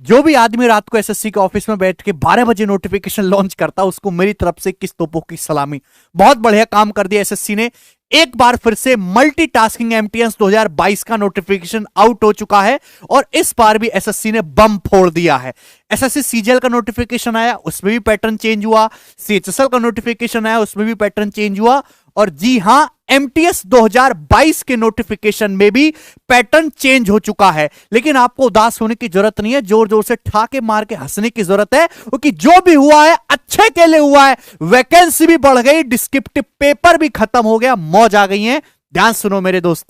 जो भी आदमी रात को एसएससी के ऑफिस में बैठ के 12 बजे नोटिफिकेशन लॉन्च करता, उसको मेरी तरफ से किस तोपों की सलामी। बहुत बढ़िया काम कर दिया एसएससी ने। एक बार फिर से मल्टीटास्किंग एमटीएस 2022 का नोटिफिकेशन आउट हो चुका है और इस बार भी एसएससी ने बम फोड़ दिया है। एसएससी सीजीएल का नोटिफिकेशन आया, उसमें भी पैटर्न चेंज हुआ। सीएचएसएल का नोटिफिकेशन आया, उसमें भी पैटर्न चेंज हुआ। और जी हां, एमटीएस 2022 के नोटिफिकेशन में भी पैटर्न चेंज हो चुका है। लेकिन आपको उदास होने की जरूरत नहीं है, जोर जोर से ठाके मार के हंसने की जरूरत है, क्योंकि जो भी हुआ है अच्छे के लिए हुआ है। वैकेंसी भी बढ़ गई, डिस्क्रिप्टिव पेपर भी खत्म हो गया, मौज आ गई है। ध्यान सुनो मेरे दोस्त,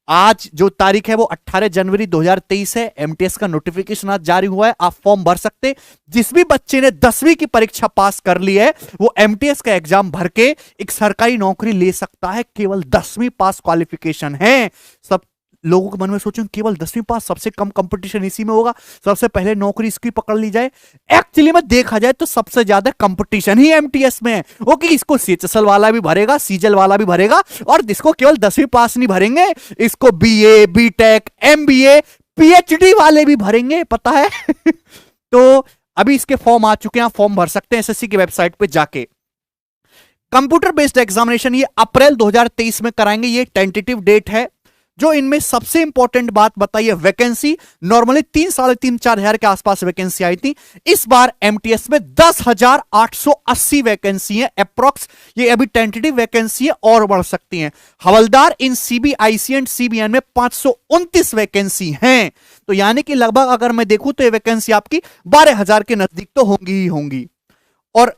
आज जो तारीख है वो 18 जनवरी 2023 है। एमटीएस का नोटिफिकेशन आज जारी हुआ है, आप फॉर्म भर सकते। जिस भी बच्चे ने 10वीं की परीक्षा पास कर ली है वो एमटीएस का एग्जाम भर के एक सरकारी नौकरी ले सकता है। केवल 10वीं पास क्वालिफिकेशन है। सब लोगों के मन में सोचें केवल 10वीं पास, सबसे कम कंपटीशन इसी में होगा, सबसे पहले नौकरी इसकी पकड़ ली जाए। एक्चुअली में देखा जाए तो सबसे ज्यादा कंपटीशन ही एमटीएस में है। ओके, इसको सीएचएसएल वाला भी भरेगा, सीजीएल वाला भी भरेगा, और जिसको केवल 10वीं पास नहीं भरेंगे, इसको बीए, बीटेक, एमबीए, पीएचडी वाले भी भरेंगे, पता है। तो अभी इसके फॉर्म आ चुके हैं, आप फॉर्म भर सकते हैं एसएससी की वेबसाइट पे जाके। कंप्यूटर बेस्ड एग्जामिनेशन ये अप्रैल 2023 में कराएंगे, ये टेंटेटिव डेट है। जो इनमें सबसे इंपॉर्टेंट बात बताइए, वैकेंसी नॉर्मली 3-3.5-4 हजार के आसपास वैकेंसी आई थी। इस बार एमटीएस में 10,880 वैकेंसी है अप्रॉक्स। ये अभी टेंटेटिव वैकेंसी है और बढ़ सकती हैं। हवलदार इन सीबीआईसी एंड सीबीएन में 529 वैकेंसी हैं। तो यानी कि लगभग अगर मैं देखूं तो ये वैकेंसी आपकी 12,000 के नजदीक तो होंगी ही होंगी। और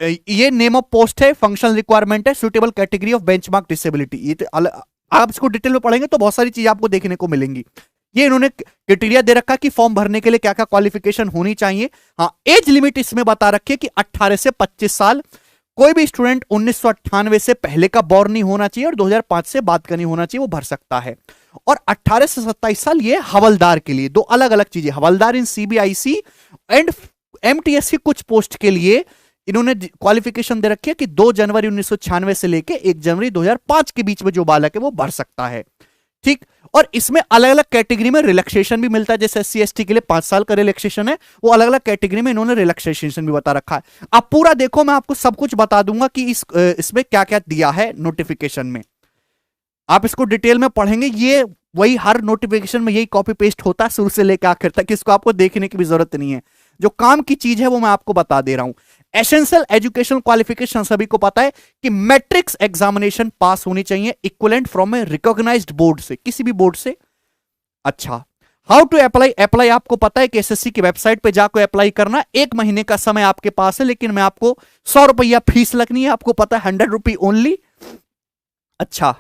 ये नेम ऑफ पोस्ट है, फंक्शनल रिक्वायरमेंट है, suitable category of benchmark disability. ये तो आप इसको डिटेल में पढ़ेंगे तो बहुत सारी चीजें आपको देखने को मिलेंगी। ये इन्होंने क्राइटेरिया दे रखा कि फॉर्म भरने के लिए क्या क्या क्वालिफिकेशन होनी चाहिए। हाँ, एज लिमिट इसमें बता रखी है कि 18 से 25 साल। कोई भी स्टूडेंट 1998 से पहले का बॉर्न नहीं होना चाहिए और 2005 से बाद का नहीं होना चाहिए, वो भर सकता है। और 18 से 27 साल ये हवलदार के लिए। दो अलग अलग चीजें, हवलदार इन सीबीआईसी एंड एमटीएस की कुछ पोस्ट के लिए इन्होंने क्वालिफिकेशन दे रखी है कि 2 जनवरी 1996 से लेके 1 जनवरी 2005 के बीच में जो बालक है वो भर सकता है। ठीक, और इसमें अलग अलग कैटेगरी में रिलैक्सेशन भी मिलता है। जैसे एससी एसटी के लिए 5 साल का रिलैक्सेशन है, वो अलग अलग कैटेगरी में इन्होंने रिलैक्सेशन भी बता रखा है। आप पूरा देखो, मैं आपको सब कुछ बता दूंगा कि इसमें क्या क्या दिया है नोटिफिकेशन में। आप इसको डिटेल में पढ़ेंगे। ये वही हर नोटिफिकेशन में यही कॉपी पेस्ट होता है शुरू से लेकर आखिर तक, इसको आपको देखने की भी जरूरत नहीं है। जो काम की चीज है वो मैं आपको बता दे रहा हूं। एसेंशियल एजुकेशन क्वालिफिकेशन सभी को पता है कि मैट्रिक्स एग्जामिनेशन पास होनी चाहिए, equivalent from a recognised board से, किसी भी बोर्ड से। अच्छा, हाउ टू अप्लाई? अप्लाई आपको पता है कि एसएससी की वेबसाइट पे जाकर अप्लाई करना। 1 महीने का समय आपके पास है, लेकिन मैं आपको 100 रुपया फीस लगनी है, आपको पता है, 100 रुपी ओनली। अच्छा,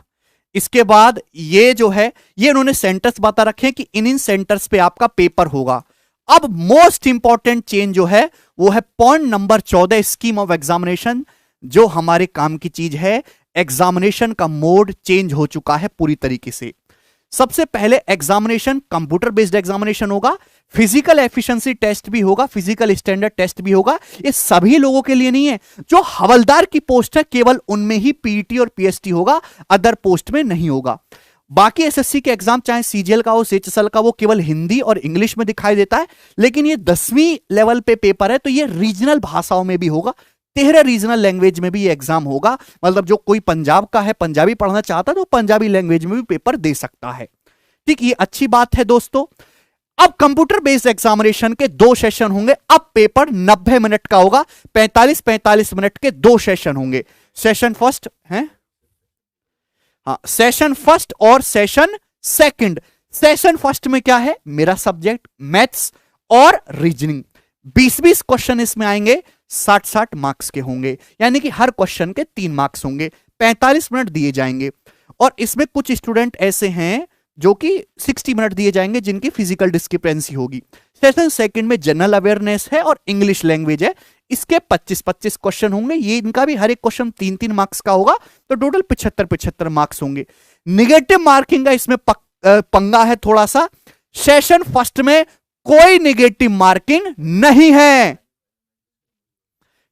इसके बाद ये जो है, ये इन्होंने सेंटर्स बता रखे हैं कि इन सेंटर्स पे आपका पेपर होगा। अब मोस्ट इंपॉर्टेंट चेंज जो है वो है point number 14, scheme of examination. जो हमारे काम की चीज है, एग्जामिनेशन का मोड चेंज हो चुका है पूरी तरीके से। सबसे पहले एग्जामिनेशन कंप्यूटर बेस्ड एग्जामिनेशन होगा, फिजिकल एफिशिएंसी टेस्ट भी होगा, फिजिकल स्टैंडर्ड टेस्ट भी होगा। ये सभी लोगों के लिए नहीं है। जो हवलदार की पोस्ट है केवल उनमें ही पीईटी और पीएसटी होगा, अदर पोस्ट में नहीं होगा। बाकी एसएससी के एग्जाम चाहे सीजीएल का हो, सीएचएसएल का, वो केवल हिंदी और इंग्लिश में दिखाई देता है। लेकिन ये 10वीं लेवल पे पेपर है तो ये रीजनल भाषाओं में भी होगा। 13 रीजनल लैंग्वेज में भी ये एग्जाम होगा। मतलब जो कोई पंजाब का है, पंजाबी पढ़ना चाहता है तो पंजाबी लैंग्वेज में भी पेपर दे सकता है। ठीक, ये अच्छी बात है दोस्तों। अब कंप्यूटर बेस्ड एग्जामिनेशन के 2 सेशन होंगे। अब पेपर 90 मिनट का होगा, 45-45 मिनट के 2 सेशन होंगे। सेशन फर्स्ट है, हाँ, सेशन फर्स्ट और सेशन सेकंड। सेशन फर्स्ट में क्या है, मेरा सब्जेक्ट मैथ्स और रीजनिंग। 20-20 क्वेश्चन इसमें आएंगे, 60-60 मार्क्स के होंगे, यानी कि हर क्वेश्चन के 3 मार्क्स होंगे, 45 मिनट दिए जाएंगे। और इसमें कुछ स्टूडेंट ऐसे हैं जो कि 60 मिनट दिए जाएंगे जिनकी फिजिकल डिस्क्रिपेंसी होगी। सेशन सेकंड में जनरल अवेयरनेस है और इंग्लिश लैंग्वेज है। इसके 25-25 क्वेश्चन होंगे। ये इनका भी हर एक क्वेश्चन 3-3 मार्क्स का होगा, तो टोटल 75-75 मार्क्स होंगे। निगेटिव मार्किंग का इसमें पंगा है थोड़ा सा। सेशन फर्स्ट में कोई निगेटिव मार्किंग नहीं है,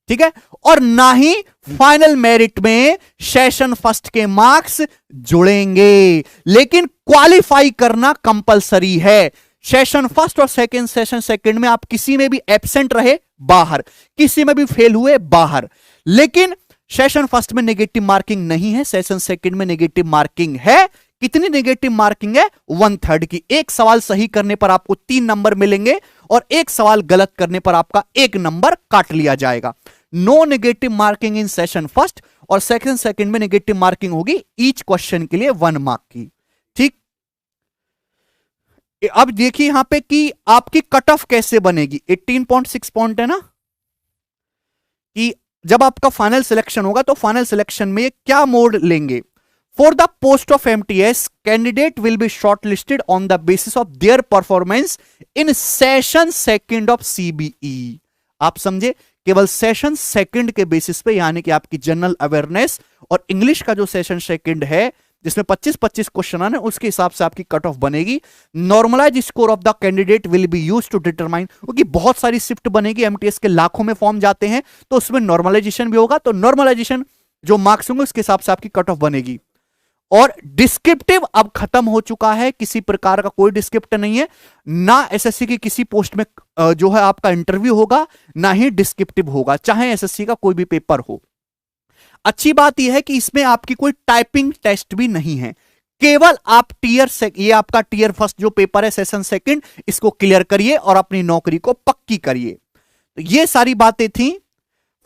ठीक है, और ना ही फाइनल मेरिट में सेशन फर्स्ट के मार्क्स जुड़ेंगे। लेकिन क्वालिफाई करना कंपलसरी है। सेशन फर्स्ट और सेकंड, सेशन सेकंड में आप किसी में भी एब्सेंट रहे बाहर, किसी में भी फेल हुए बाहर। लेकिन सेशन फर्स्ट में नेगेटिव मार्किंग नहीं है, सेशन सेकंड में नेगेटिव मार्किंग है। कितनी नेगेटिव मार्किंग है? 1/3 की। एक सवाल सही करने पर आपको 3 नंबर मिलेंगे और एक सवाल गलत करने पर आपका 1 नंबर काट लिया जाएगा। No negative marking in session first, और सेशन सेकंड में नेगेटिव मार्किंग होगी ईच क्वेश्चन के लिए 1 मार्क की। ठीक, अब देखिए यहां पे कि आपकी कट ऑफ कैसे बनेगी। 18.6 पॉइंट है ना, कि जब आपका फाइनल सिलेक्शन होगा तो फाइनल सिलेक्शन में क्या मोड लेंगे। For the post of MTS candidate will be shortlisted on the basis of their performance in session second of CBE. आप समझे, केवल सेशन सेकंड के बेसिस पे, यानी कि आपकी जनरल अवेयरनेस और इंग्लिश का जो सेशन सेकंड है जिसमें 25-25 क्वेश्चन आने, उसके हिसाब से आपकी कट ऑफ बनेगी। Normalise score of the candidate will be used to determine, क्योंकि बहुत सारी शिफ्ट बनेगी, एमटीएस के लाखों में फॉर्म जाते हैं, तो उसमें नॉर्मलाइजेशन भी होगा। तो नॉर्मलाइजेशन जो मार्क्स होंगे उसके हिसाब से आपकी कट ऑफ बनेगी। और डिस्क्रिप्टिव अब खत्म हो चुका है, किसी प्रकार का कोई डिस्क्रिप्टिव नहीं है, ना एसएससी की किसी पोस्ट में जो है आपका इंटरव्यू होगा, ना ही डिस्क्रिप्टिव होगा, चाहे एसएससी का कोई भी पेपर हो। अच्छी बात यह है कि इसमें आपकी कोई टाइपिंग टेस्ट भी नहीं है, केवल आप ये आपका टीयर फर्स्ट जो पेपर है सेशन सेकंड, इसको क्लियर करिए और अपनी नौकरी को पक्की करिए। तो ये सारी बातें थी।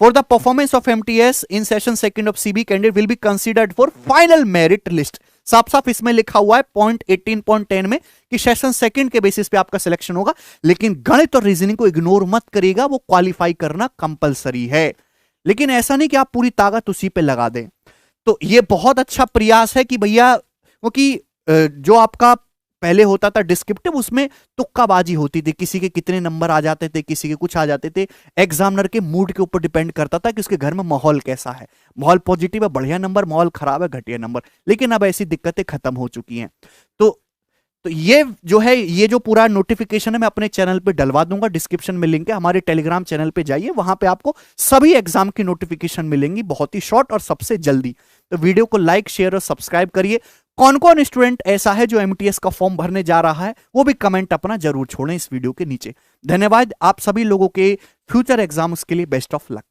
For the performance of MTS in session second of CB candidate will be considered for final merit list। साफ साफ इसमें लिखा हुआ है पॉइंट 18.10 में कि सेशन सेकंड के बेसिस पे आपका सिलेक्शन होगा, लेकिन गणित और रीजनिंग को इग्नोर मत करिएगा, वो क्वालिफाई करना कंपलसरी है। लेकिन ऐसा नहीं कि आप पूरी ताकत उसी पे लगा दें। तो ये बहुत अच्छा प्रयास है कि भैया, क्योंकि जो आपका पहले होता था डिस्क्रिप्टिव, उसमें तुक्काबाजी होती थी, किसी के कितने नंबर आ जाते थे, किसी के कुछ आ जाते थे। एग्जामिनर के मूड के ऊपर डिपेंड करता था कि उसके घर में माहौल कैसा है, माहौल पॉजिटिव है बढ़िया नंबर, माहौल खराब है घटिया नंबर। लेकिन अब ऐसी दिक्कतें खत्म हो चुकी हैं। तो ये जो है, ये जो पूरा नोटिफिकेशन है मैं अपने चैनल पे डलवा दूंगा, डिस्क्रिप्शन में लिंक है, हमारे टेलीग्राम चैनल पे जाइए, वहां पे आपको सभी एग्जाम की नोटिफिकेशन मिलेंगी बहुत ही शॉर्ट और सबसे जल्दी। तो वीडियो को लाइक शेयर और सब्सक्राइब करिए। कौन कौन स्टूडेंट ऐसा है जो एमटीएस का फॉर्म भरने जा रहा है, वो भी कमेंट अपना जरूर छोड़ें इस वीडियो के नीचे। धन्यवाद आप सभी लोगों के फ्यूचर एग्जाम्स के लिए, बेस्ट ऑफ लक।